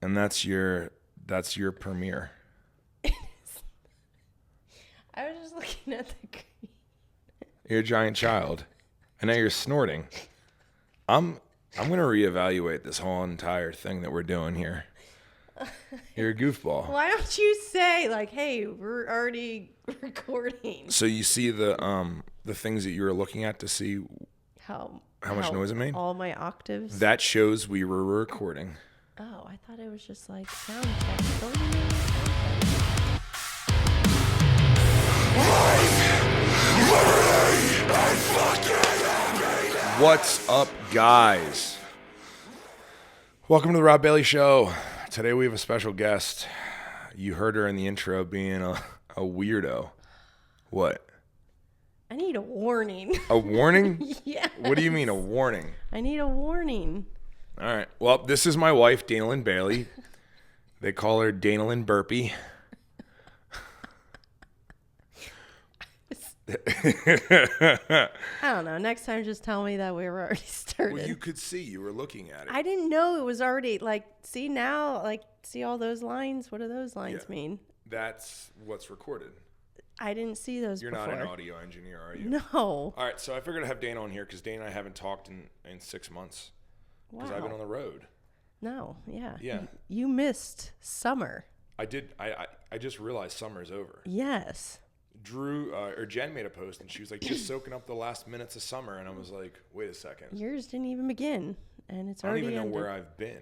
And that's your premiere. I was just looking at the green. You're a giant child. And now you're snorting. I'm going to reevaluate this whole entire thing that we're doing here. You're a goofball. Why don't you say, like, hey, we're already recording? So you see the things that you were looking at to see how much noise it made? All my octaves? That shows we were recording. Oh, I thought it was just like sound check. What's up, guys? Welcome to the Rob Bailey Show. Today we have a special guest. You heard her in the intro being a weirdo. What? I need a warning. A warning? Yes. What do you mean a warning? I need a warning. All right. Well, this is my wife, Danalyn Bailey. They call her Danalyn Burpee. I don't know. Next time, just tell me that we were already started. Well, you could see. You were looking at it. I didn't know it was already, like, see now, like, see all those lines? What do those lines mean? That's what's recorded. I didn't see those You're before. not an audio engineer, are you? No. All right. So I figured I'd have Dana on here because Dana and I haven't talked in 6 months. Because I've been on the road. No. Yeah. Yeah. You missed summer. I did. I just realized summer's over. Yes. Jen made a post and she was like, just soaking up the last minutes of summer. And I was like, wait a second. Yours didn't even begin. And it's I don't already even know ended. where I've been.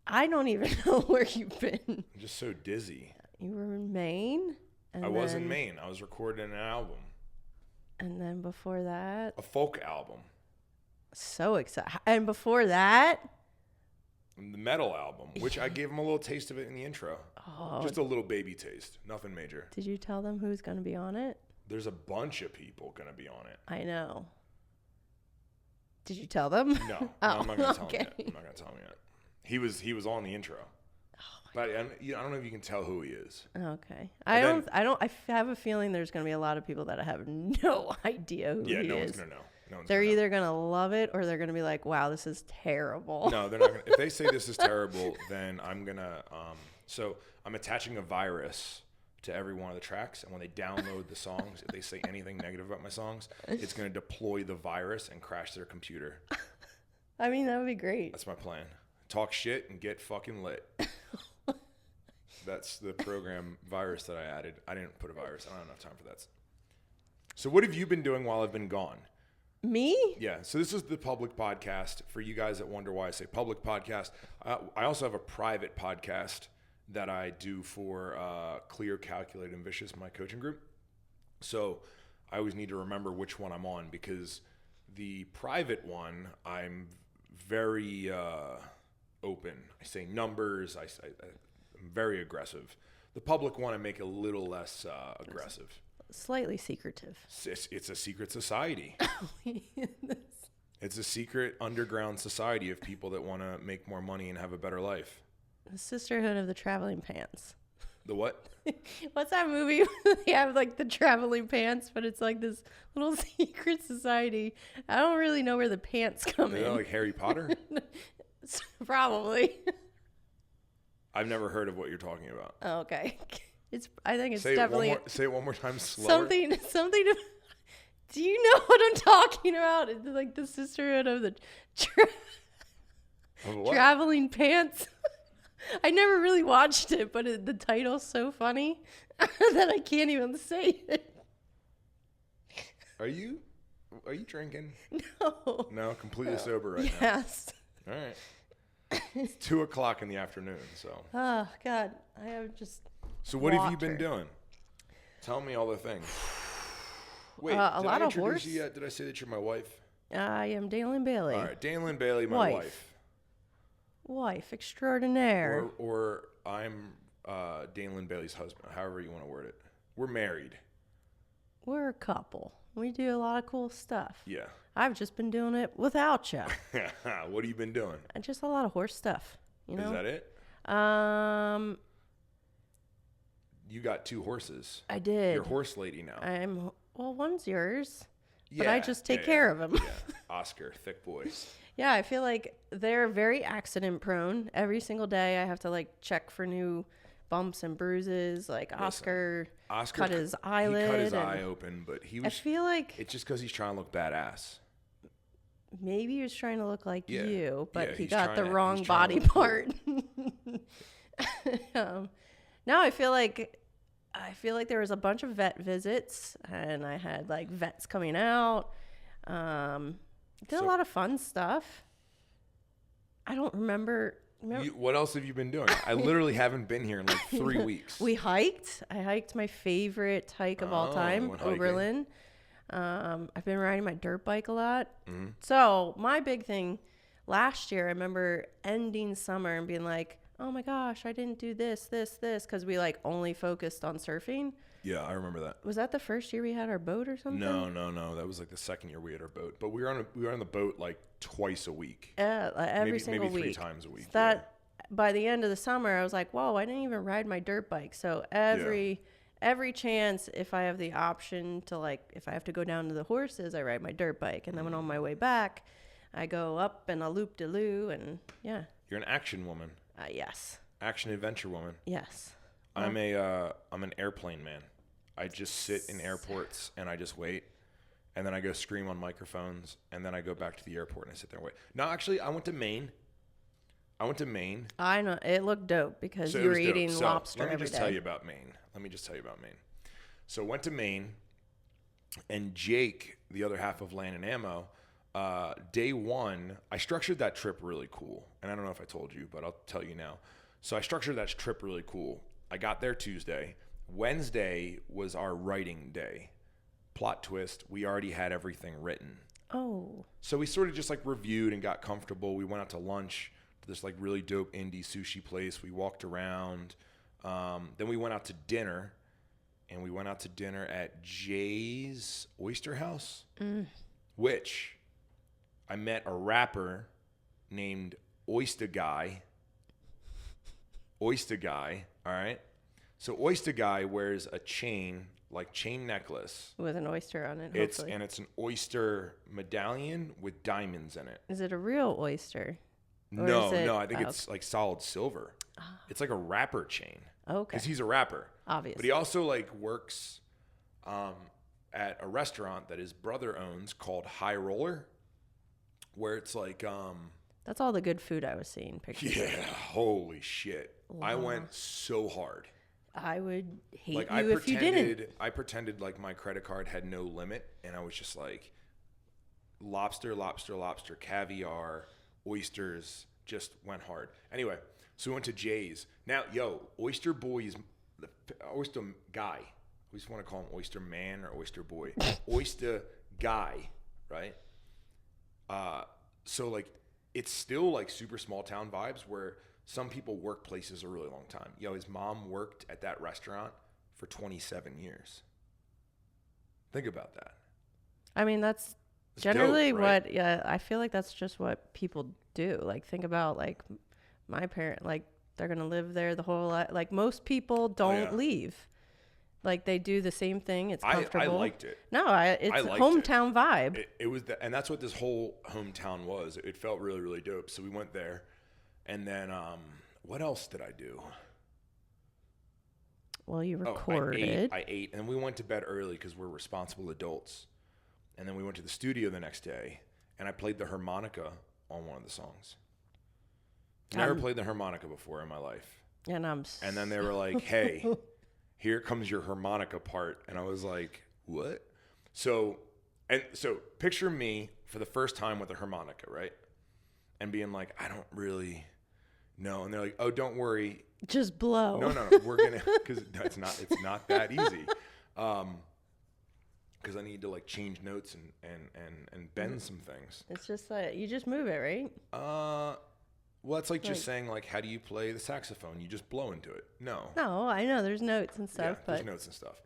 I don't even know where you've been. I'm just so dizzy. You were in Maine. I was in Maine. I was recording an album. And then before that. A folk album. So excited. And before that. The metal album, which I gave them a little taste of it in the intro. Oh. Just a little baby taste. Nothing major. Did you tell them who's going to be on it? There's a bunch of people going to be on it. I know. Did you tell them? No, I'm not going to tell him yet. I'm not going to tell him yet. He was on the intro. But I don't know if you can tell who he is. Okay. I have a feeling there's going to be a lot of people that have no idea who he is. Yeah, no one's going to know. They're either going to love it or they're going to be like, wow, this is terrible. No, they're not going to. If they say this is terrible, then I'm going to. So I'm attaching a virus to every one of the tracks. And when they download the songs, if they say anything negative about my songs, it's going to deploy the virus and crash their computer. I mean, that would be great. That's my plan. Talk shit and get fucking lit. That's the program virus that I added. I didn't put a virus. I don't have enough time for that. So what have you been doing while I've been gone? Me? Yeah. So this is the public podcast. For you guys that wonder why I say public podcast, I also have a private podcast that I do for Clear, Calculated, and Vicious, my coaching group. So I always need to remember which one I'm on because the private one, I'm very open. I say numbers. I'm very aggressive. The public one, I make a little less aggressive. Slightly secretive. It's a secret society. It's a secret underground society of people that want to make more money and have a better life. The Sisterhood of the Traveling Pants. The what? What's that movie where they have like the traveling pants, but it's like this little secret society? I don't really know where the pants come in. Like Harry Potter? Probably. I've never heard of what you're talking about. Oh, okay. I think it's say definitely. Say it one more time slower. Something. Do you know what I'm talking about? It's like the Sisterhood of the Traveling Pants. I never really watched it, but the title's so funny that I can't even say it. Are you drinking? No. No, completely sober right now. Yes. All right. It's 2:00 in the afternoon, so. Oh God, I have just. So what have you been doing? Tell me all the things. Wait, a lot of horse. You yet? Did I say that you're my wife? I am Danalyn Bailey. All right, Danalyn Bailey, my wife. Wife extraordinaire. Or I'm Danalyn Bailey's husband, however you want to word it. We're married. We're a couple. We do a lot of cool stuff. Yeah. I've just been doing it without you. What have you been doing? Just a lot of horse stuff. You know? Is that it? You got 2 horses. I did. You're horse lady now. Well, one's yours. but I just take care of him. Yeah, Oscar, thick boy. Yeah, I feel like they're very accident prone. Every single day I have to like check for new bumps and bruises. Like Oscar cut his eyelid. He cut his eye open, but he was. I feel like it's just because he's trying to look badass. Maybe he was trying to look like Yeah. you, but Yeah, he he's got the trying to- wrong he's trying body to look cool. part. Now I feel like there was a bunch of vet visits, and I had like vets coming out. Did a lot of fun stuff. I don't remember. What else have you been doing? I literally haven't been here in like 3 weeks. We hiked. I hiked my favorite hike of all time, went hiking. Oberlin. I've been riding my dirt bike a lot. Mm-hmm. So my big thing last year, I remember ending summer and being like, oh my gosh, I didn't do this, because we like only focused on surfing. Yeah, I remember that. Was that the first year we had our boat or something? No. That was like the second year we had our boat. But we were on the boat like twice a week. Yeah, like every single maybe week. 3 times a week. So that by the end of the summer, I was like, whoa, I didn't even ride my dirt bike. So every chance, if I have the option to like, if I have to go down to the horses, I ride my dirt bike. And then when on my way back, I go up and a loop-de-loo and yeah. You're an action woman. Yes. Action adventure woman. Yes. I'm an airplane man. I just sit in airports and I just wait, and then I go scream on microphones, and then I go back to the airport and I sit there and wait. No, actually, I went to Maine. I know it looked dope because So you it were was dope. eating So lobster let me every just day. tell you about Maine. So went to Maine, and Jake, the other half of Land and Ammo, day one, I structured that trip really cool. And I don't know if I told you, but I'll tell you now. So I structured that trip really cool. I got there Tuesday. Wednesday was our writing day. Plot twist, we already had everything written. Oh. So we sort of just like reviewed and got comfortable. We went out to lunch to this like really dope indie sushi place. We walked around. Then we went out to dinner. And we went out to dinner at Jay's Oyster House, which I met a rapper named Oyster Guy. All right? So Oyster Guy wears a chain, like chain necklace. With an oyster on it, It's hopefully. an oyster medallion with diamonds in it. Is it a real oyster? Or No, is it- I think it's like solid silver. It's like a rapper chain. Okay. Because he's a rapper. Obviously. But he also like works at a restaurant that his brother owns called High Roller, where it's like That's all the good food I was seeing pictures of. yeah, holy shit. Wow. I went so hard. I would hate Like you if you didn't. I pretended like my credit card had no limit, and I was just like lobster, caviar, oysters, just went hard. Anyway, so we went to Jay's. Now, Oyster Boy's Oyster Guy. We just want to call him Oyster Man or Oyster Boy. Oyster Guy, right? So like it's still like super small town vibes where some people work places a really long time. His mom worked at that restaurant for 27 years. Think about that. I mean, that's It's generally dope, right? I feel like that's just what people do. Like, think about, like, my parent, like, they're going to live there the whole life. Like, most people don't leave. Like, they do the same thing. It's comfortable. I liked it. No, it's I liked hometown vibe. It was, and that's what this whole hometown was. It felt really, really dope. So we went there. And then, what else did I do? Well, you recorded. I ate, and we went to bed early because we're responsible adults. And then we went to the studio the next day, and I played the harmonica on one of the songs. Never played the harmonica before in my life. And then they were like, "Hey, here comes your harmonica part," and I was like, "What?" So picture me for the first time with a harmonica, right? And being like, "I don't really know," and they're like, "Oh, don't worry." Just blow. No. We're gonna, because it's not that easy. Because I need to like change notes and bend some things. It's just like you just move it, right? Well, it's like just saying like, how do you play the saxophone? You just blow into it. No, I know there's notes and stuff, but there's notes and stuff.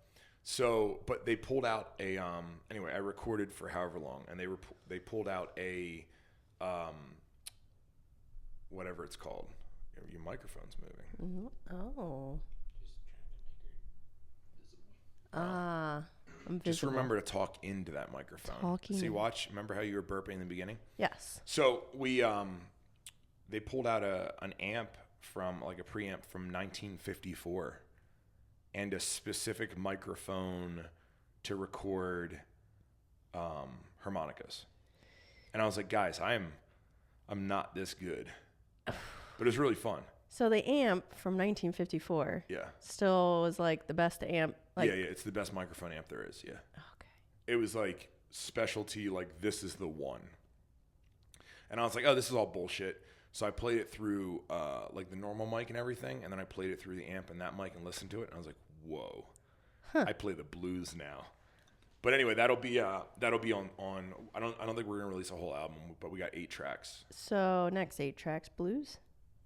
So, but they pulled out a anyway. I recorded for however long, and they pulled out a whatever it's called. Your microphone's moving. Oh. Just trying to make her visible. I'm Just visible. remember to talk into that microphone. Talking See, in. watch. Remember how you were burping in the beginning? Yes. So they pulled out an amp from like a preamp from 1954 and a specific microphone to record harmonicas. And I was like, guys, I'm not this good. But it was really fun. So the amp from 1954 Yeah. still was like the best amp. Like, Yeah, it's the best microphone amp there is, yeah. Okay. It was like specialty, like this is the one. And I was like, oh, this is all bullshit. So I played it through like the normal mic and everything, and then I played it through the amp and that mic and listened to it, and I was like, whoa. I play the blues now. But anyway, that'll be on I don't think we're gonna release a whole album, but we got 8 tracks. So next 8 tracks, blues.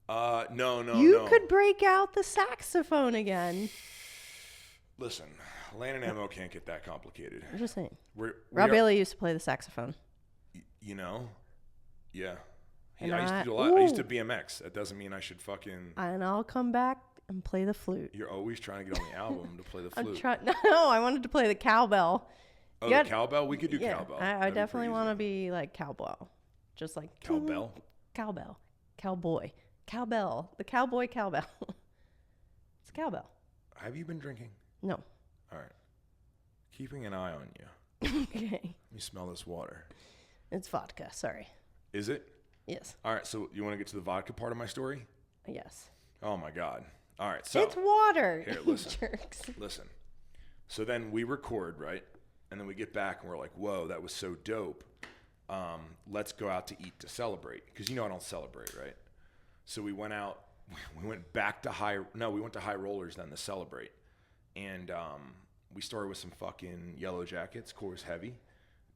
No. You could break out the saxophone again. Listen, Land and Ammo can't get that complicated. I'm just saying. Rob Bailey used to play the saxophone. You know, yeah. And I used to do a lot. I used to BMX. That doesn't mean I should fucking. And I'll come back and play the flute. You're always trying to get on the album to play the flute. No, I wanted to play the cowbell. Oh, the cowbell? We could do cowbell. I definitely want to be like cowbell. Just like cowbell? Cowbell. Cowboy. Cowbell. The cowboy cowbell. It's cowbell. Have you been drinking? No. All right. Keeping an eye on you. Okay. Let me smell this water. It's vodka. Sorry. Is it? Yes. All right. So you want to get to the vodka part of my story? Yes. Oh, my God. All right. So it's water. Here, listen. Jerks. Listen. So then we record, right? And then we get back and we're like, whoa, that was so dope. Let's go out to eat to celebrate. Because you know I don't celebrate, right? So we went out. We went back to we went to High Rollers then to celebrate. And we started with some fucking Yellow Jackets, Coors Heavy.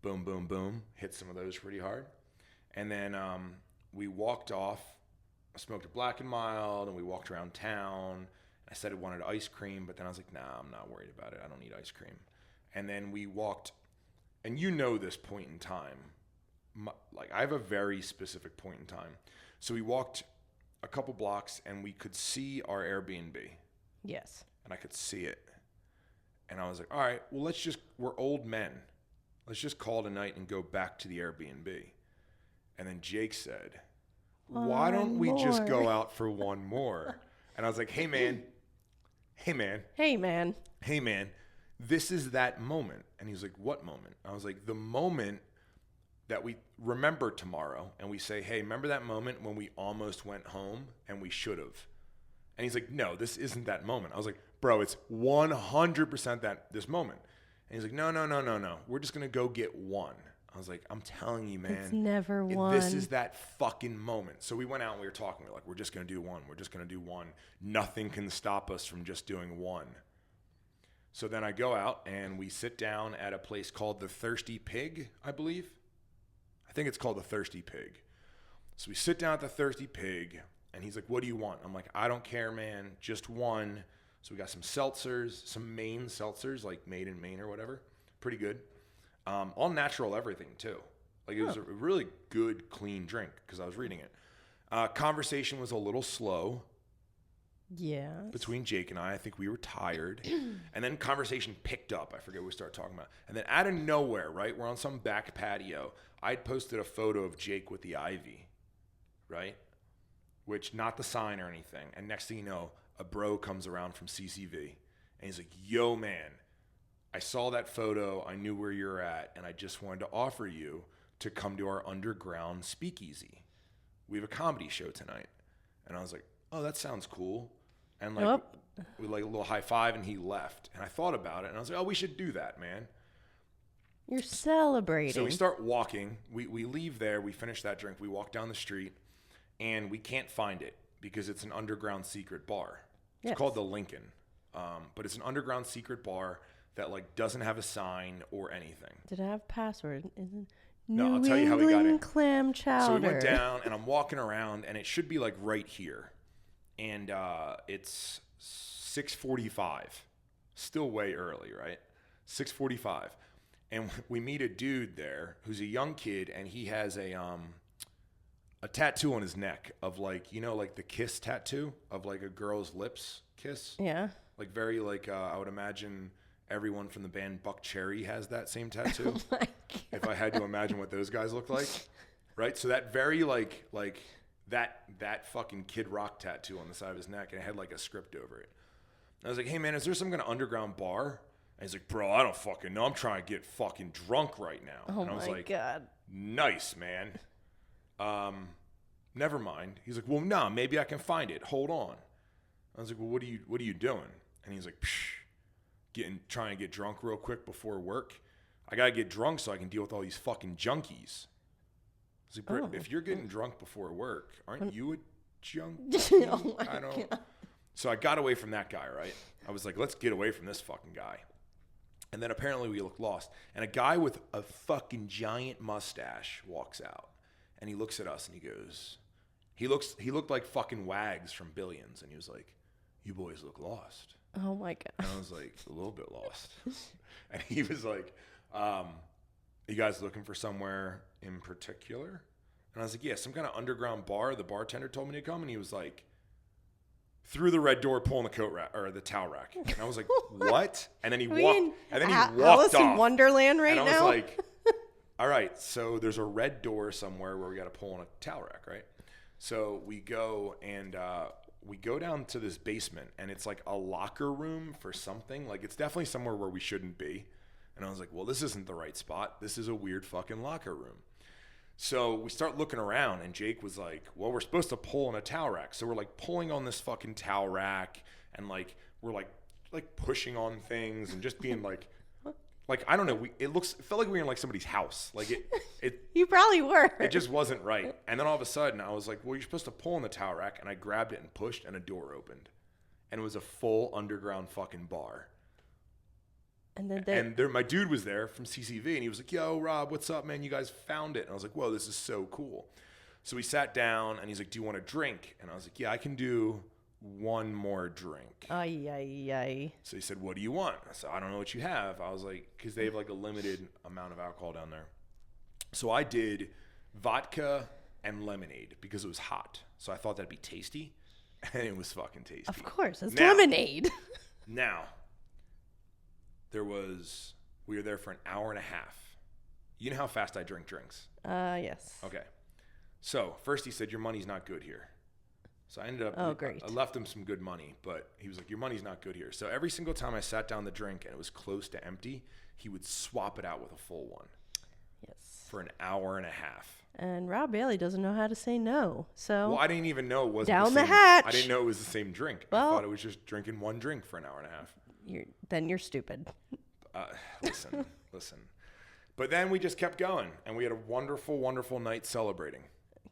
Boom, boom, boom. Hit some of those pretty hard. And then we walked off. I smoked a Black and Mild, and we walked around town. I said I wanted ice cream, but then I was like, nah, I'm not worried about it. I don't need ice cream. And then we walked, and you know this point in time. I have a very specific point in time. So we walked a couple blocks, and we could see our Airbnb. Yes. And I could see it. And I was like, all right, well, we're old men. Let's just call it a night and go back to the Airbnb. And then Jake said, why don't we just go out for one more? And I was like, hey, man, this is that moment. And he was like, what moment? I was like, the moment that we remember tomorrow. And we say, hey, remember that moment when we almost went home and we should have? And he's like, no, this isn't that moment. I was like, bro, it's 100% this moment. And he's like, no. We're just going to go get one. I was like, I'm telling you, man. It's never one. This is that fucking moment. So we went out and we were talking. We're like, we're just going to do one. We're just going to do one. Nothing can stop us from just doing one. So then I go out and we sit down at a place called the Thirsty Pig, I believe. I think it's called the Thirsty Pig. So we sit down at the Thirsty Pig and he's like, what do you want? I'm like, I don't care, man. Just one. So we got some seltzers, some Maine seltzers, like made in Maine or whatever. Pretty good. All natural everything, too. Like, it was a really good, clean drink because I was reading it. Conversation was a little slow. Yeah. Between Jake and I think we were tired. And then conversation picked up. I forget what we started talking about. And then out of nowhere, right, we're on some back patio. I'd posted a photo of Jake with the ivy, right? Which, not the sign or anything. And next thing you know, a bro comes around from CCV. And he's like, yo, man, I saw that photo. I knew where you're at. And I just wanted to offer you to come to our underground speakeasy. We have a comedy show tonight. And I was like, oh, that sounds cool. And like, we like a little high five and he left. And I thought about it. And I was like, oh, we should do that, man. You're celebrating. So we start walking. We leave there. We finish that drink. We walk down the street. And we can't find it because it's an underground secret bar. It's called the Lincoln. But it's an underground secret bar that like doesn't have a sign or anything. Did it have password? No, I'll tell you how we got in. Clam chowder. So we went down and I'm walking around and it should be like right here. And it's 6:45. Still way early, right? 6:45. And we meet a dude there who's a young kid and he has a tattoo on his neck of like, you know, like the kiss tattoo of like a girl's lips kiss. Yeah. Like very like, I would imagine everyone from the band Buck Cherry has that same tattoo. Oh my God. If I had to imagine what those guys look like, right? So that very like that fucking Kid Rock tattoo on the side of his neck, and it had like a script over it. And I was like, hey man, is there some kind of underground bar? And he's like, bro, I don't fucking know. I'm trying to get fucking drunk right now. Oh and I was my like, God. nice, man. Never mind. He's like, well, nah, maybe I can find it. Hold on. I was like, well, what are you doing? And he's like, trying to get drunk real quick before work. I gotta get drunk so I can deal with all these fucking junkies. I was like, Britt, if you're getting drunk before work, aren't you a junkie? Oh my I don't. God. So I got away from that guy, right? I was like, let's get away from this fucking guy. And then apparently we looked lost. And a guy with a fucking giant mustache walks out. And he looks at us and he goes, he looked like fucking Wags from Billions. And he was like, you boys look lost. Oh my God. And I was like, a little bit lost. And he was like, you guys looking for somewhere in particular? And I was like, yeah, some kind of underground bar. The bartender told me to come. And he was like, through the red door, pulling the coat rack or the towel rack. And I was like, what? And then he walked. And then he walked Alice off. in Wonderland right now. And I was like, all right, so there's a red door somewhere where we got to pull on a towel rack, right? So we go and we go down to this basement, and it's like a locker room for something. Like it's definitely somewhere where we shouldn't be. And I was like, well, this isn't the right spot. This is a weird fucking locker room. So we start looking around, and Jake was like, well, we're supposed to pull on a towel rack. So we're like pulling on this fucking towel rack, and like we're like pushing on things and just being like I don't know. It felt like we were in like somebody's house. Like it You probably were. It just wasn't right. And then all of a sudden I was like, well, you're supposed to pull on the towel rack. And I grabbed it and pushed, and a door opened. And it was a full underground fucking bar. And my dude was there from CCV, and he was like, yo, Rob, what's up, man? You guys found it. And I was like, whoa, this is so cool. So we sat down, and he's like, do you want a drink? And I was like, yeah, I can do one more drink. Ay, ay, ay. So he said, what do you want? I said, I don't know what you have. I was like, because they have like a limited amount of alcohol down there. So I did vodka and lemonade because it was hot. So I thought that'd be tasty, and it was fucking tasty. Of course, it's lemonade. Now, we were there for an hour and a half. You know how fast I drink drinks? Yes. Okay. So first he said, your money's not good here. So I ended up, great. I left him some good money, but he was like, your money's not good here. So every single time I sat down the drink and it was close to empty, he would swap it out with a full one. Yes. For an hour and a half. And Rob Bailey doesn't know how to say no. So well, I didn't even know it was down the hatch. I didn't know it was the same drink. Well, I thought it was just drinking one drink for an hour and a half. You're stupid. Listen. But then we just kept going, and we had a wonderful, wonderful night celebrating.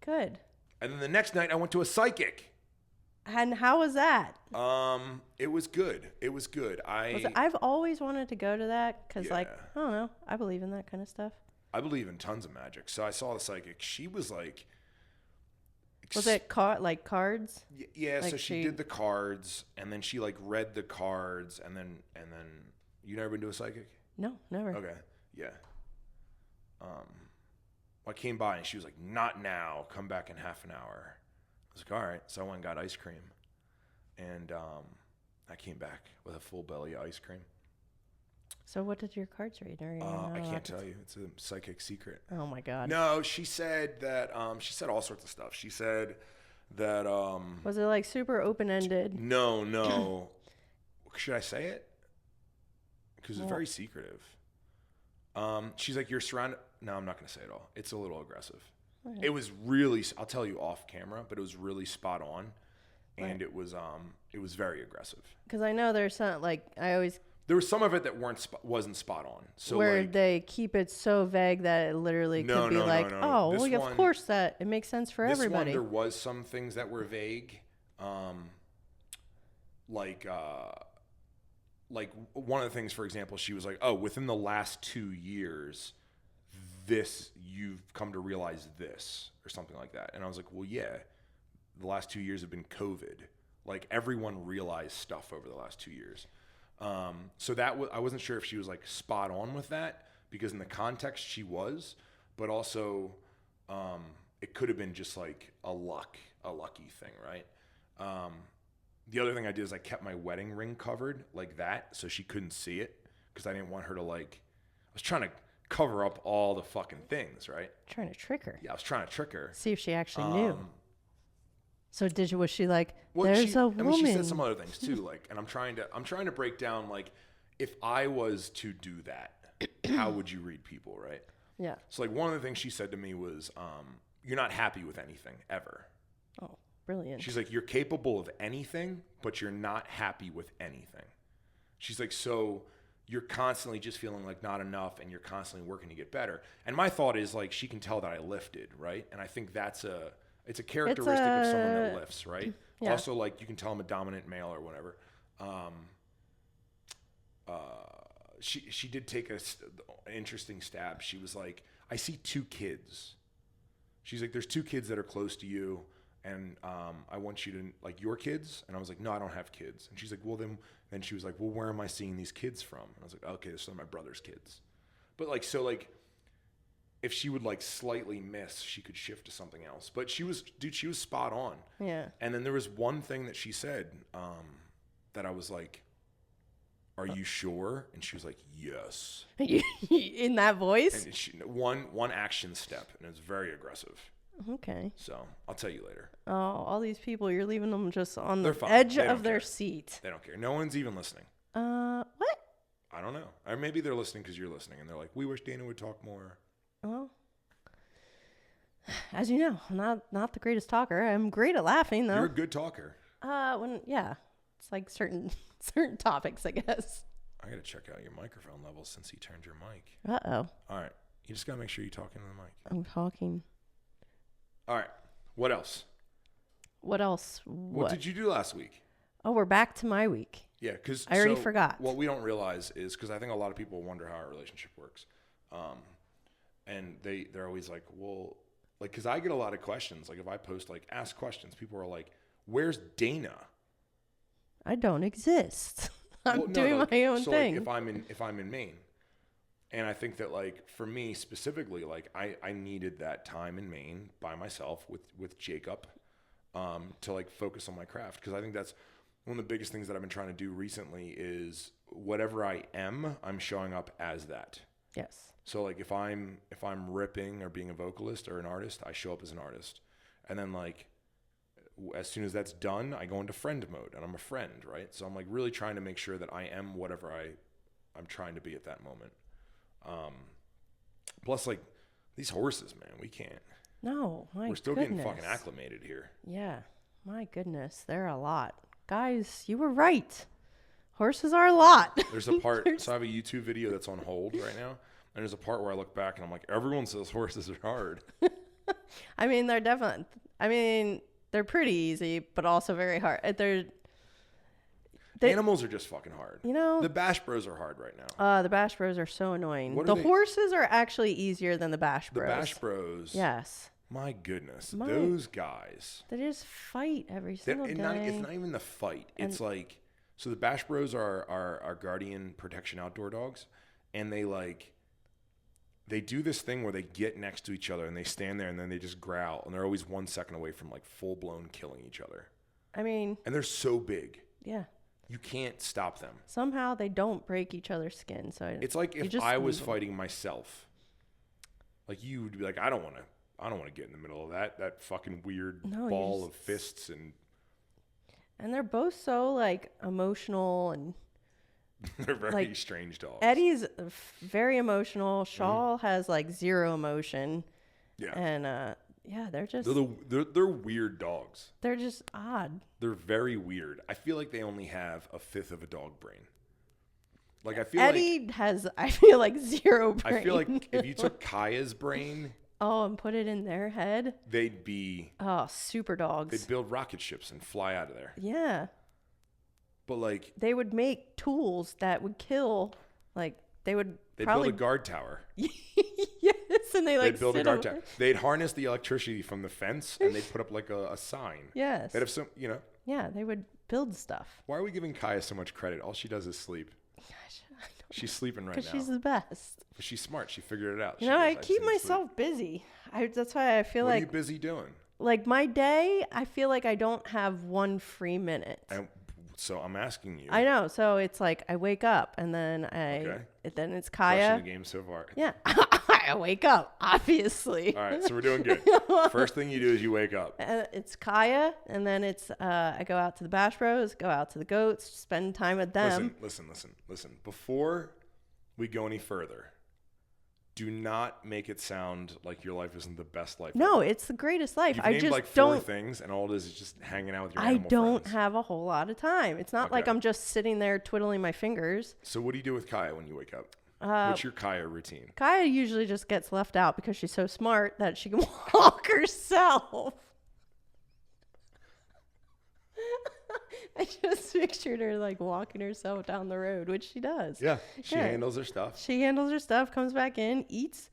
Good. And then the next night, I went to a psychic. And how was that? It was good. It was good. I've always wanted to go to that because, I don't know, I believe in that kind of stuff. I believe in tons of magic. So I saw the psychic. She was like... Was it cards? Yeah, so she did the cards, and then she like read the cards, and then you never been to a psychic? No, never. Okay, yeah. I came by and she was like, "Not now. Come back in half an hour." I was like, "All right." So I went and got ice cream, and I came back with a full belly of ice cream. So what did your cards read? I can't tell you. It's a psychic secret. Oh my God. No, she said that. She said all sorts of stuff. She said that. Was it like super open-ended? No. Should I say it? Because it's very secretive. She's like, you're surrounded. No, I'm not going to say it all. It's a little aggressive. Okay. It was really. I'll tell you off camera, but it was really spot on, and it was very aggressive. Because I know there's some There was some of it that wasn't spot on. So where they keep it so vague that it literally could be oh, well, of course that it makes sense for everybody. There was some things that were vague, like one of the things, for example, she was like, "Oh, within the last 2 years, you've come to realize this," or something like that. And I was like, "Well, yeah, the last 2 years have been COVID. Like everyone realized stuff over the last 2 years." So I wasn't sure if she was like spot on with that, because in the context she was, but also it could have been just like a lucky thing, right? The other thing I did is I kept my wedding ring covered like that so she couldn't see it, because I didn't want her to like, I was trying to cover up all the fucking things, right? Trying to trick her. Yeah, I was trying to trick her. See if she actually knew. So was she like, a woman? I mean, she said some other things too, like, and I'm trying to break down, like, if I was to do that, how would you read people, right? Yeah. So like one of the things she said to me was, you're not happy with anything ever. Oh, brilliant. She's like, you're capable of anything, but you're not happy with anything. She's like, so you're constantly just feeling like not enough and you're constantly working to get better. And my thought is like, she can tell that I lifted, right? And I think it's a characteristic of someone that lifts, right? Yeah. Also, like, you can tell I'm a dominant male or whatever. She did take an interesting stab. She was like, I see 2 kids. She's like, there's 2 kids that are close to you, and I want you to, like, your kids? And I was like, no, I don't have kids. And she's like, well, then she was like, well, where am I seeing these kids from? And I was like, okay, they're my brother's kids. But, like, so, like, if she would, like, slightly miss, she could shift to something else. But she was spot on. Yeah. And then there was one thing that she said that I was like, are you sure? And she was like, yes. In that voice? And one action step, and it was very aggressive. Okay. So I'll tell you later. Oh, all these people, you're leaving them just on the edge of their seat. They don't care. No one's even listening. What? I don't know. Or maybe they're listening because you're listening, and they're like, we wish Dana would talk more. Well, as you know, I'm not the greatest talker. I'm great at laughing, though. You're a good talker. It's like certain topics, I guess. I got to check out your microphone levels since you turned your mic. Uh-oh. All right. You just got to make sure you're talking to the mic. I'm talking. All right. What else? What did you do last week? Oh, we're back to my week. Yeah, because I already forgot. What we don't realize is, because I think a lot of people wonder how our relationship works. And they're always like, well, like, because I get a lot of questions. Like, if I post, like, ask questions, people are like, where's Dana? I don't exist. I'm doing my own thing. Like, if I'm in Maine, and I think that, like, for me specifically, like, I needed that time in Maine by myself with Jacob, to, like, focus on my craft. Because I think that's one of the biggest things that I've been trying to do recently is whatever I am, I'm showing up as that. Yes. So, like, if I'm ripping or being a vocalist or an artist, I show up as an artist. And then, like, as soon as that's done, I go into friend mode, and I'm a friend, right? So I'm, like, really trying to make sure that I am whatever I'm trying to be at that moment. Plus, like, these horses, man, we can't. No, we're still getting fucking acclimated here. Yeah, my goodness, they're a lot. Guys, you were right. Horses are a lot. There's a part, so I have a YouTube video that's on hold right now, and there's a part where I look back and I'm like, everyone says horses are hard. I mean, they're pretty easy, but also very hard. Animals are just fucking hard. You know, the Bash Bros are hard right now. The Bash Bros are so annoying. The horses are actually easier than the Bash Bros. The Bash Bros. Yes. My goodness, those guys. They just fight every single day. It's not even the fight. It's like, so the Bash Bros are our guardian protection outdoor dogs, and they do this thing where they get next to each other and they stand there and then they just growl, and they're always 1 second away from, like, full blown killing each other. I mean, and they're so big. Yeah. You can't stop them. Somehow they don't break each other's skin. So it's like if I was fighting myself, like, you would be like, I don't want to get in the middle of that fucking weird ball of fists. And they're both so, like, emotional, and they're very, like, strange dogs. Eddie's very emotional. Shaw has, like, zero emotion. Yeah. And they're just they're weird dogs. They're just odd. They're very weird. I feel like they only have a fifth of a dog brain. Like, Eddie has, I feel like, zero brain. I feel like if you took Kaya's brain, and put it in their head, they'd be super dogs. They'd build rocket ships and fly out of there. Yeah. But, like, they would make tools that would kill, like, they'd build a guard tower. Yes, and they'd build a guard tower. They'd harness the electricity from the fence, and they'd put up, like, a sign. Yes. They'd have some, you know. Yeah, they would build stuff. Why are we giving Kaya so much credit? All she does is sleep. Gosh, she's sleeping right now. Because she's the best. But she's smart. She figured it out. I keep myself busy. That's why I feel like... What are you busy doing? Like, my day, I feel like I don't have one free minute. And So I'm asking you. I know. So it's like I wake up and then then it's Kaya. Crushing the game so far. Yeah. I wake up, obviously. All right, so we're doing good. First thing you do is you wake up. It's Kaya, and then it's I go out to the Bash Bros, go out to the goats, spend time with them. Listen. Before we go any further, do not make it sound like your life isn't the best life. No, ever. It's the greatest life. You've I named just like don't. 4 things, and all it is just hanging out with your animal don't friends. have a whole lot of time. It's not like I'm just sitting there twiddling my fingers. So what do you do with Kaya when you wake up? What's your Kaya routine? Kaya usually just gets left out because she's so smart that she can walk herself. I just pictured her like walking herself down the road, which she does. Yeah, she handles her stuff. She handles her stuff, comes back in, eats.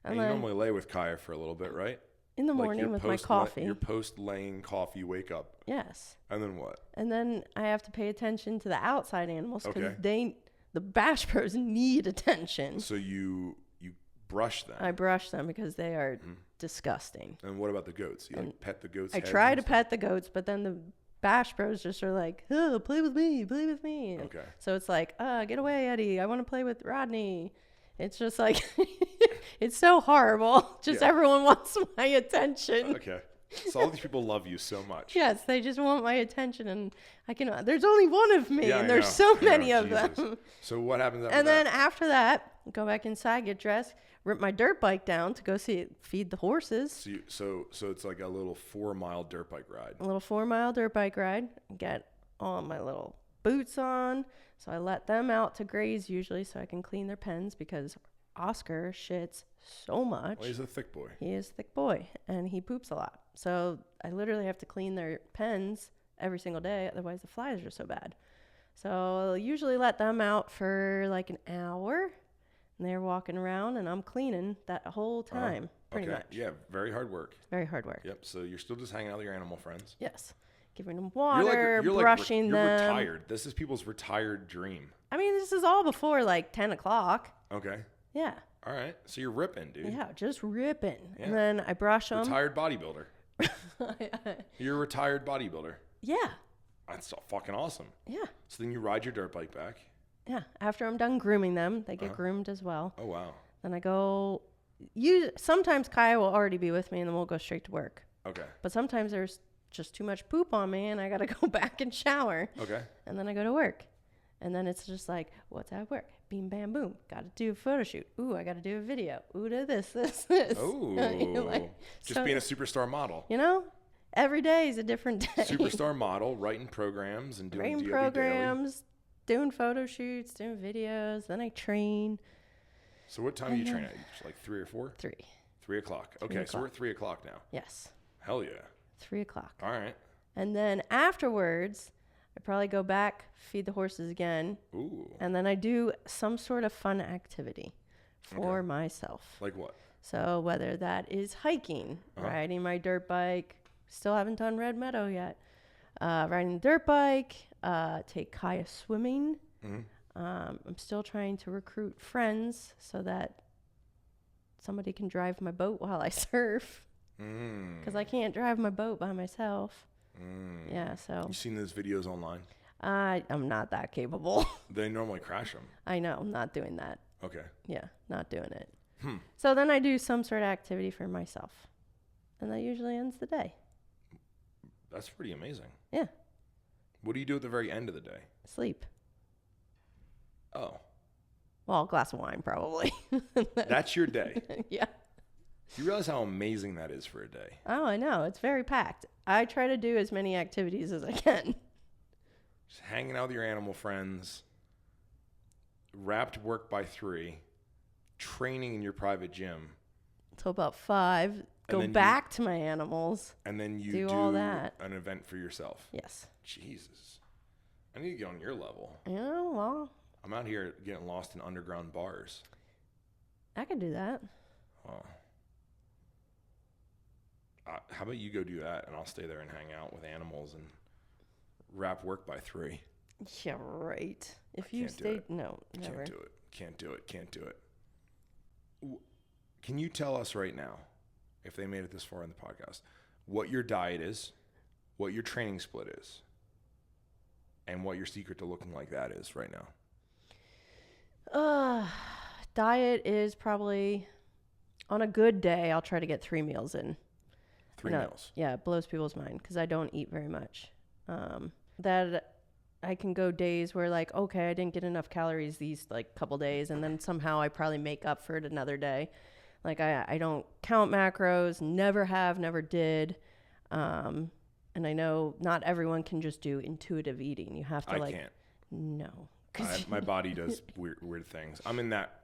And you normally lay with Kaya for a little bit, right? In the morning with my coffee. Your post-laying coffee, you wake up. Yes. And then what? And then I have to pay attention to the outside animals because the Bash Bros need attention. So you brush them. I brush them because they are disgusting. And what about the goats? You like pet the goats? I try to pet the goats, but then the Bash Bros just are like, oh, play with me. Okay. So it's like, get away, Eddie. I want to play with Rodney. It's just like, it's so horrible. Just everyone wants my attention. Okay. So all these people love you so much. Yes, they just want my attention, and there's only one of me, and there's so many of them. So what happens after that? And then after that, go back inside, get dressed, rip my dirt bike down to go feed the horses. So it's like a little 4-mile dirt bike ride. A little 4-mile dirt bike ride. Get all my little boots on. So I let them out to graze usually so I can clean their pens because Oscar shits so much. Well, he's a thick boy. He is a thick boy, and he poops a lot. So I literally have to clean their pens every single day. Otherwise, the flies are so bad. So I'll usually let them out for like an hour. And they're walking around, and I'm cleaning that whole time, pretty much. Yeah, very hard work. Very hard work. Yep, so you're still just hanging out with your animal friends. Yes. Giving them water, brushing them. You're retired. This is people's retired dream. I mean, this is all before like 10 o'clock. Okay. Yeah. All right. So you're ripping, dude. Yeah, just ripping. Yeah. And then I brush them. Retired bodybuilder. You're a retired bodybuilder. Yeah. That's so fucking awesome. Yeah. So then you ride your dirt bike back. Yeah. After I'm done grooming them, they get groomed as well. Oh, wow. Then I go. Sometimes Kaya will already be with me, and then we'll go straight to work. Okay. But sometimes there's just too much poop on me, and I got to go back and shower. Okay. And then I go to work. And then it's just like, what's at work? Beam, bam, boom. Got to do a photo shoot. Ooh, I got to do a video. Ooh, to this. Oh. Just being a superstar model. Every day is a different day. Superstar model, writing programs and doing DLB programs, doing photo shoots, doing videos. Then I train. So what time do you train at? Just like 3 or 4? 3. 3 o'clock. Okay, so we're at 3 o'clock now. Yes. Hell yeah. 3 o'clock. All right. And then afterwards, I probably go back, feed the horses again. Ooh. And then I do some sort of fun activity for myself. Like what? So whether that is hiking, riding my dirt bike, still haven't done Red Meadow yet, riding the dirt bike, take Kaya swimming. Mm-hmm. I'm still trying to recruit friends so that somebody can drive my boat while I surf. Because I can't drive my boat by myself. Yeah, so. You've seen those videos online? I'm not that capable. They normally crash them. I know, I'm not doing that. Okay. Yeah, not doing it. So then I do some sort of activity for myself. And that usually ends the day. That's pretty amazing. Yeah. What do you do at the very end of the day? Sleep. Oh. Well, a glass of wine, probably. That's your day? Yeah. You realize how amazing that is for a day? Oh, I know. It's very packed. I try to do as many activities as I can. Just hanging out with your animal friends, wrapped work by 3, training in your private gym. Until about 5. Go back to my animals. And then you do all that. An event for yourself. Yes. Jesus. I need to get on your level. Yeah, well. I'm out here getting lost in underground bars. I could do that. Oh. How about you go do that, and I'll stay there and hang out with animals and wrap work by 3. Yeah, right. If you stay, no, never. Can't do it. Can you tell us right now, if they made it this far in the podcast, what your diet is, what your training split is? and what your secret to looking like that is right now. Diet is probably, on a good day, I'll try to get 3 meals in. 3 meals. Yeah, it blows people's mind because I don't eat very much. That I can go days where like, okay, I didn't get enough calories these like couple days, and then somehow I probably make up for it another day. Like I don't count macros, never have, never did. And I know not everyone can just do intuitive eating. You have to I can't. No. My body does weird things.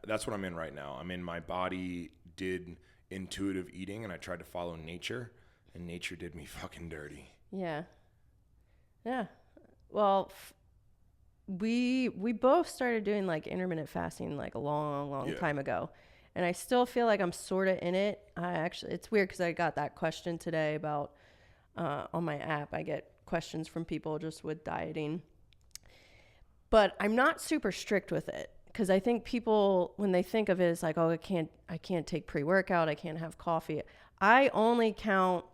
That's what I'm in right now. My body did intuitive eating, and I tried to follow nature, and nature did me fucking dirty. Yeah. Yeah. Well, we both started doing like intermittent fasting like a long time ago. And I still feel like I'm sort of in it. It's weird because I got that question today about, on my app, I get questions from people just with dieting. But I'm not super strict with it because I think people, when they think of it, it's like, oh, I can't take pre-workout. I can't have coffee. I only count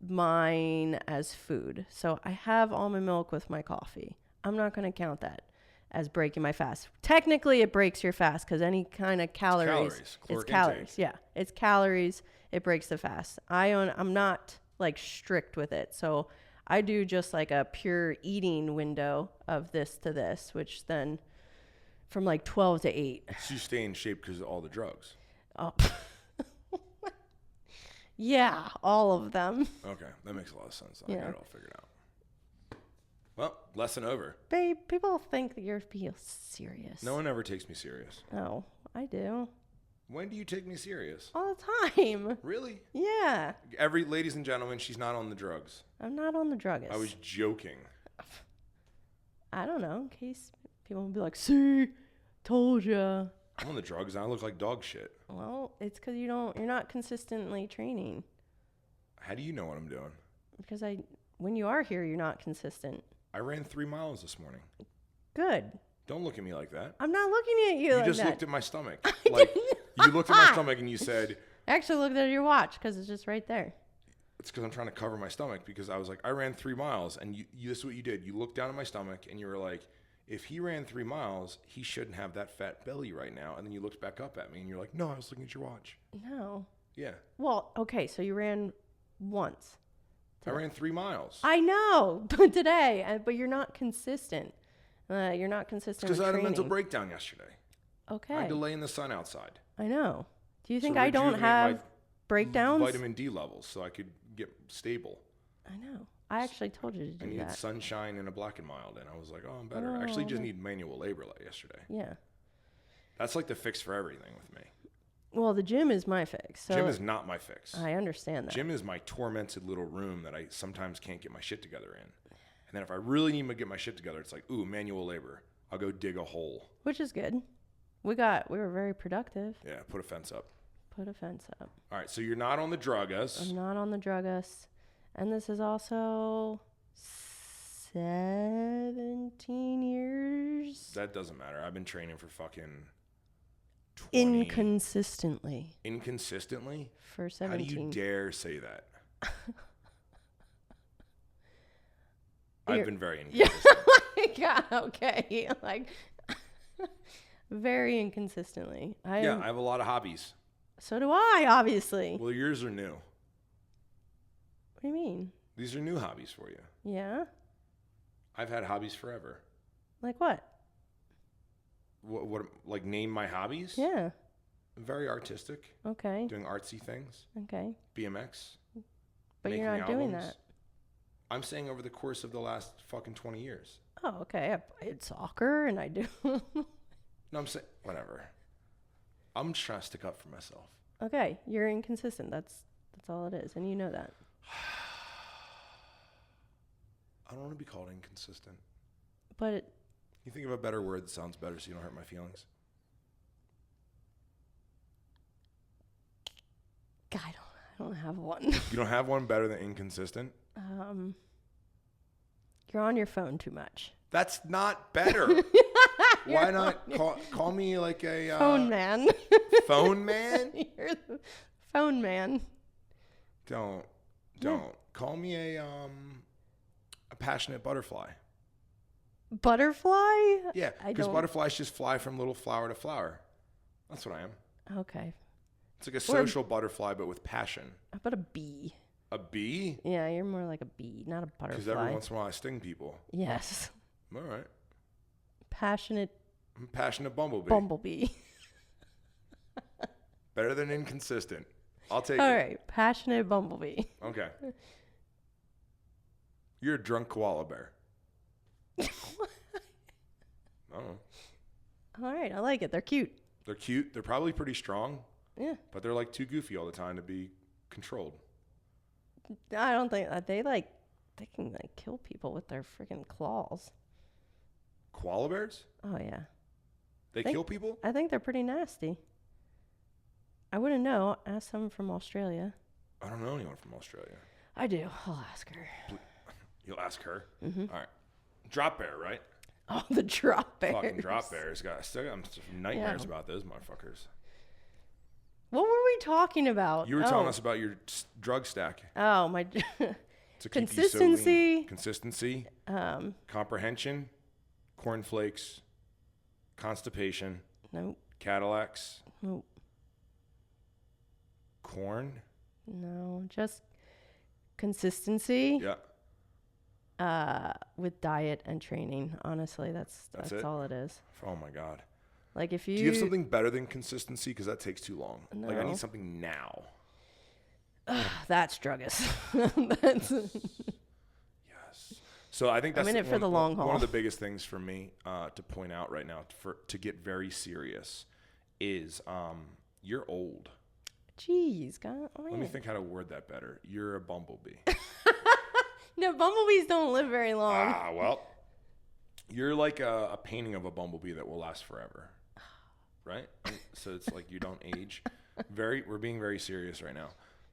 mine as food. So I have almond milk with my coffee. I'm not going to count that as breaking my fast. Technically, it breaks your fast because any kind of calories. It's calories. Yeah, it's calories. It breaks the fast. I'm not like strict with it. So I do just like a pure eating window of this to this, which then from like 12 to 8. So you stay in shape because of all the drugs. Oh. Yeah, all of them. Okay, that makes a lot of sense. Yeah. I got it all figured out. Well, lesson over. Babe, people think that you're being serious. No one ever takes me serious. Oh, I do. When do you take me serious? All the time. Really? Yeah. Ladies and gentlemen, she's not on the drugs. I'm not on the druggist. I was joking. I don't know, in case people will be like, see, told ya. I'm on the drugs and I look like dog shit. Well, it's because you're not consistently training. How do you know what I'm doing? Because when you are here, you're not consistent. I ran 3 miles this morning. Good. Don't look at me like that. I'm not looking at you like that. You just looked at my stomach. Like, you looked at my stomach and you said... I actually looked at your watch because it's just right there. It's because I'm trying to cover my stomach because I was like, I ran 3 miles. And this is what you did. You looked down at my stomach and you were like, if he ran 3 miles, he shouldn't have that fat belly right now. And then you looked back up at me and you're like, no, I was looking at your watch. No. Yeah. Well, okay, so you ran once. I ran 3 miles. I know, today, but you're not consistent. You're not consistent because with I had training. a mental breakdown yesterday. Okay. I had to lay in the sun outside. I know. Do you think So I don't rejuvenate have my breakdowns? Vitamin D levels so I could get stable. I know. I actually told you to do I needed that. sunshine and a black and mild, and I was like, oh, I'm better. I actually just need manual labor like yesterday. Yeah. That's like the fix for everything with me. Well, the gym is my fix. So Gym is not my fix. I understand that. Gym is my tormented little room that I sometimes can't get my shit together in. And then if I really need to get my shit together, it's like, ooh, manual labor. I'll go dig a hole. Which is good. We were very productive. Yeah, put a fence up. Put a fence up. All right, so you're not on the druggus. I'm not on the druggus. And this is also 17 years. That doesn't matter. I've been training for fucking 20. Inconsistently. Inconsistently? For 17. How do you dare say that? I've been very inconsistent. Yeah, okay. Like, very inconsistently. I have a lot of hobbies. So do I, obviously. Well, yours are new. What do you mean? These are new hobbies for you. Yeah? I've had hobbies forever. Like what? What like name my hobbies? Yeah. Very artistic. Okay. Doing artsy things. Okay. BMX. But you're not doing that. I'm saying over the course of the last fucking 20 years. Oh, okay. I played soccer and I do. No, I'm saying, whatever. I'm just trying to stick up for myself. Okay. You're inconsistent. That's all it is. And you know that. I don't want to be called inconsistent. But you think of a better word that sounds better so you don't hurt my feelings? God, I don't have one. You don't have one better than inconsistent? You're on your phone too much. That's not better. Why not call me like a... phone man. Phone man? You're the phone man. Don't. Call me a passionate butterfly. Butterfly? Yeah, because butterflies just fly from little flower to flower. That's what I am. Okay. It's like a social butterfly, but with passion. How about a bee? A bee? Yeah, you're more like a bee, not a butterfly. Because every once in a while I sting people. Yes. All right. Passionate. I'm a passionate bumblebee. Bumblebee. Better than inconsistent. I'll take it. All right. Passionate bumblebee. Okay. You're a drunk koala bear. I don't know. All right. I like it. They're cute. They're cute. They're probably pretty strong. Yeah. But they're like too goofy all the time to be controlled. I don't think they can like kill people with their freaking claws. Koala bears? Oh yeah. They kill people? I think they're pretty nasty. I wouldn't know. Ask someone from Australia. I don't know anyone from Australia. I do. I'll ask her. You'll ask her? Mm-hmm. All right. Drop bear, right? Oh, the drop bears. Fucking drop bears. I'm nightmares about those motherfuckers. What were we talking about? You were telling us about your drug stack. Oh, my. To Consistency. Consistency. Comprehension. Cornflakes. Constipation. Nope. Cadillacs. Nope. Corn. No, just consistency. Yeah. With diet and training. Honestly, that's all it is. Oh my God. Like if Do you have something better than consistency? Because that takes too long. No. Like I need something now. That's druggist. Yes. So I think that's I'm in it for the long haul. One of the biggest things for me to point out right now to get very serious is you're old. Jeez, God. Let me think how to word that better. You're a bumblebee. No, bumblebees don't live very long. Well, you're like a painting of a bumblebee that will last forever, right? So it's like you don't age. We're being very serious right now.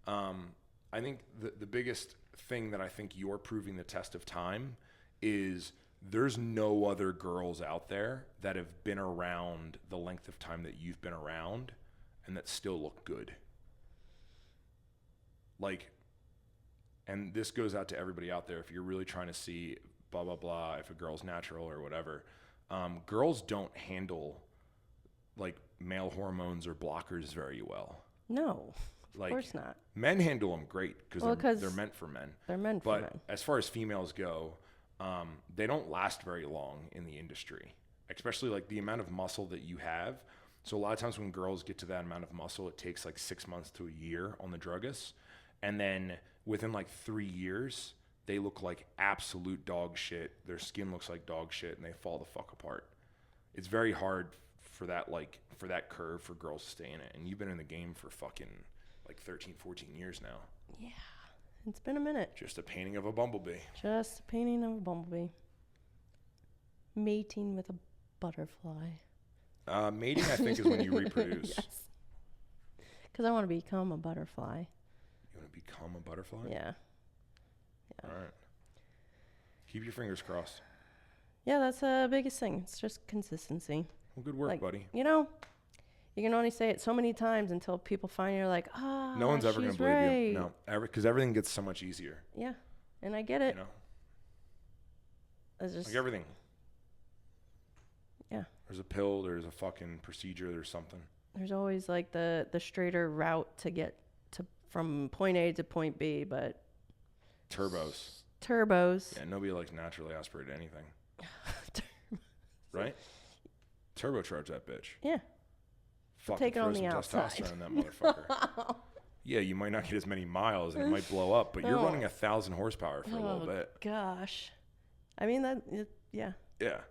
I think the biggest thing that I think you're proving the test of time is there's no other girls out there that have been around the length of time that you've been around and that still look good. Like, and this goes out to everybody out there. If you're really trying to see blah, blah, blah, if a girl's natural or whatever, girls don't handle like male hormones or blockers very well. No, of like, course not. Men handle them great because they're meant for men. They're meant for men. But as far as females go, they don't last very long in the industry, especially like the amount of muscle that you have. So a lot of times when girls get to that amount of muscle, it takes like 6 months to a year on the druggists. And then within like 3 years, they look like absolute dog shit. Their skin looks like dog shit and they fall the fuck apart. It's very hard for that curve for girls to stay in it. And you've been in the game for fucking like 13, 14 years now. Yeah. It's been a minute. Just a painting of a bumblebee. Just a painting of a bumblebee. Mating with a butterfly. Mating, I think, is when you reproduce. Yes. Because I want to become a butterfly. You want to become a butterfly? Yeah. All right. Keep your fingers crossed. Yeah, that's the biggest thing. It's just consistency. Well, good work, buddy. You know, you can only say it so many times until people find you're like, no one's ever going to believe right. you. No, because everything gets so much easier. Yeah, and I get it. You know? It's just, like everything. Yeah. There's a pill, there's a fucking procedure, there's something. There's always like the straighter route to get to from point A to point B, but Turbos. Yeah, nobody likes naturally aspirated anything. Right? Turbocharge that bitch. Yeah. Fucking take it on throw the some outside. testosterone in that motherfucker. Yeah, you might not get as many miles and it might blow up, but you're running 1,000 horsepower for a little bit. Gosh. I mean, yeah. Yeah.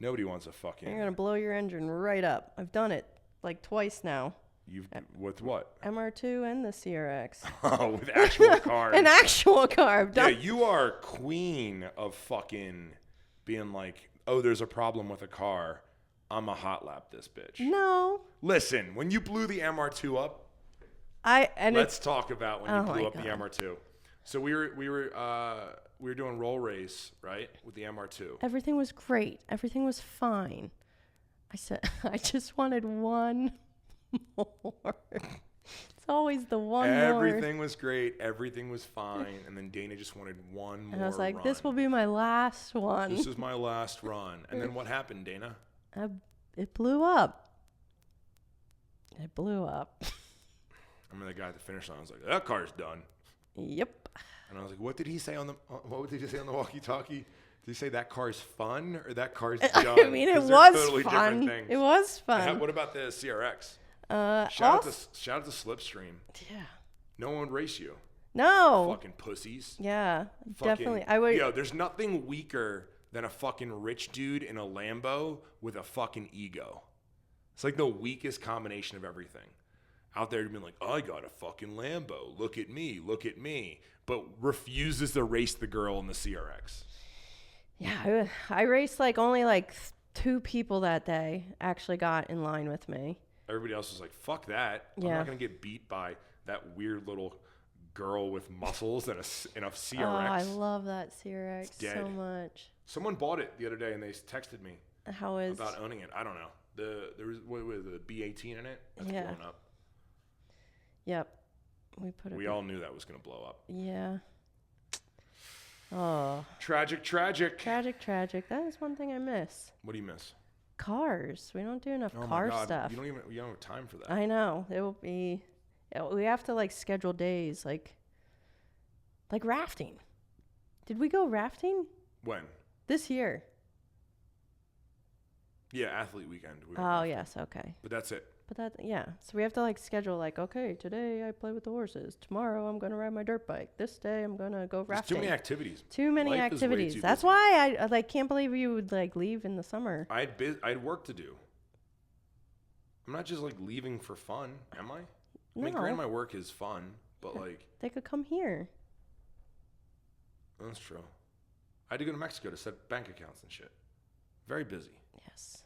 Nobody wants a fucking... You're going to blow your engine right up. I've done it like twice now. With what? MR2 and the CRX. Oh, with actual cars. An actual car. I've done. Yeah, you are queen of fucking being like, oh, there's a problem with a car. I'm a hot lap this bitch. No. Listen, when you blew the MR2 up, let's talk about when you blew up the MR2. So we were doing roll race, right, with the MR2. Everything was great. Everything was fine. I said I just wanted one more. It's always the one Everything was great. Everything was fine. And then Dana just wanted one more And I was like, run. this will be my last one. This is my last run. And then what happened, Dana? It blew up. It blew up. I remember the guy at the finish line. I was like, that car's done. Yep. And I was like, what did he say on the walkie-talkie? Did he say that car's fun or that car's done? I mean, it was fun. It was fun. What about the CRX? Shout out to Slipstream. Yeah. No one would race you. No. Fucking pussies. Yeah, definitely. I would. Yo, there's nothing weaker than a fucking rich dude in a Lambo with a fucking ego. It's like the weakest combination of everything. Out there being like, I got a fucking Lambo. Look at me. But refuses to race the girl in the CRX. Yeah, I raced only 2 people that day actually got in line with me. Everybody else was like, fuck that. Yeah. I'm not going to get beat by that weird little girl with muscles in a CRX. Oh, I love that CRX so much. Someone bought it the other day and they texted me about owning it. I don't know. There was the B18 in it. That's blown up. Yep. We all knew that was going to blow up. Yeah. Oh. Tragic. That is one thing I miss. What do you miss? Cars. We don't do enough car stuff. You don't have time for that. I know. It will be. We have to schedule days like rafting. Did we go rafting? When? This year. Yeah, athlete weekend. Yes. Okay. But that's it. So we have to schedule okay, today I play with the horses. Tomorrow I'm going to ride my dirt bike. This day I'm going to go rafting. Too many activities. Life That's why I can't believe you would leave in the summer. I had work to do. I'm not just leaving for fun, am I? I mean, granted, my work is fun, but they could come here. That's true. I had to go to Mexico to set bank accounts and shit. Very busy. Yes.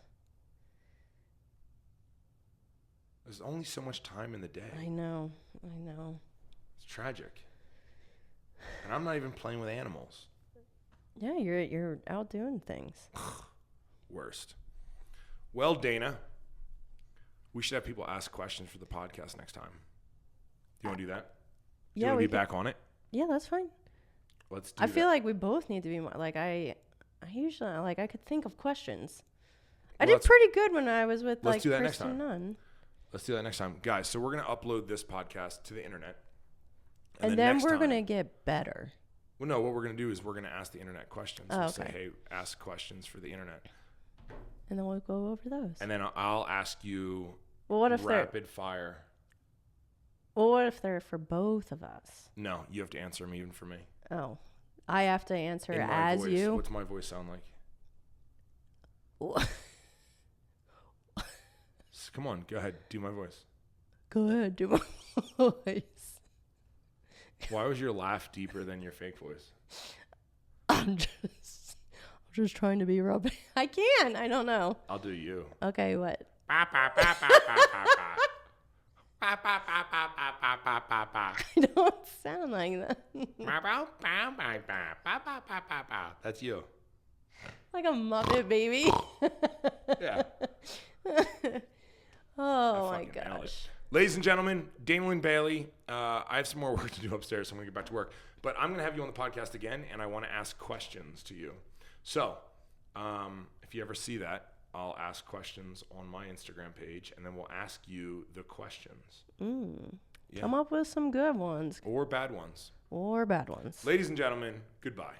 There's only so much time in the day. I know. It's tragic. And I'm not even playing with animals. Yeah, you're out doing things. Worst. Well, Dana, we should have people ask questions for the podcast next time. Do you want to do that? Do you want to be back on it? Yeah, that's fine. Let's do I feel like we both need to be more I usually I could think of questions. I did pretty good when I was with Kristen Nunn. Let's do that next time. Guys, so we're going to upload this podcast to the internet. And then we're going to get better. Well, no, what we're going to do is we're going to ask the internet questions. Oh, okay. Say, hey, ask questions for the internet. And then we'll go over those. And then I'll ask you rapid fire. Well, what if they're for both of us? No, you have to answer them even for me. Oh. I have to answer in my as voice. you? What's my voice sound like? Come on, go ahead. Do my voice. Go ahead, do my voice. Why was your laugh deeper than your fake voice? I'm just trying to be Robin. I can't. I don't know. I'll do you. Okay, what? I don't sound like that. That's you. Like a Muppet baby. Yeah. Oh my gosh. Ladies and gentlemen, Daniel Bailey. I have some more work to do upstairs, so I'm going to get back to work. But I'm going to have you on the podcast again, and I want to ask questions to you. So if you ever see that, I'll ask questions on my Instagram page, and then we'll ask you the questions. Yeah. Come up with some good ones. Or bad ones. Ladies and gentlemen, goodbye.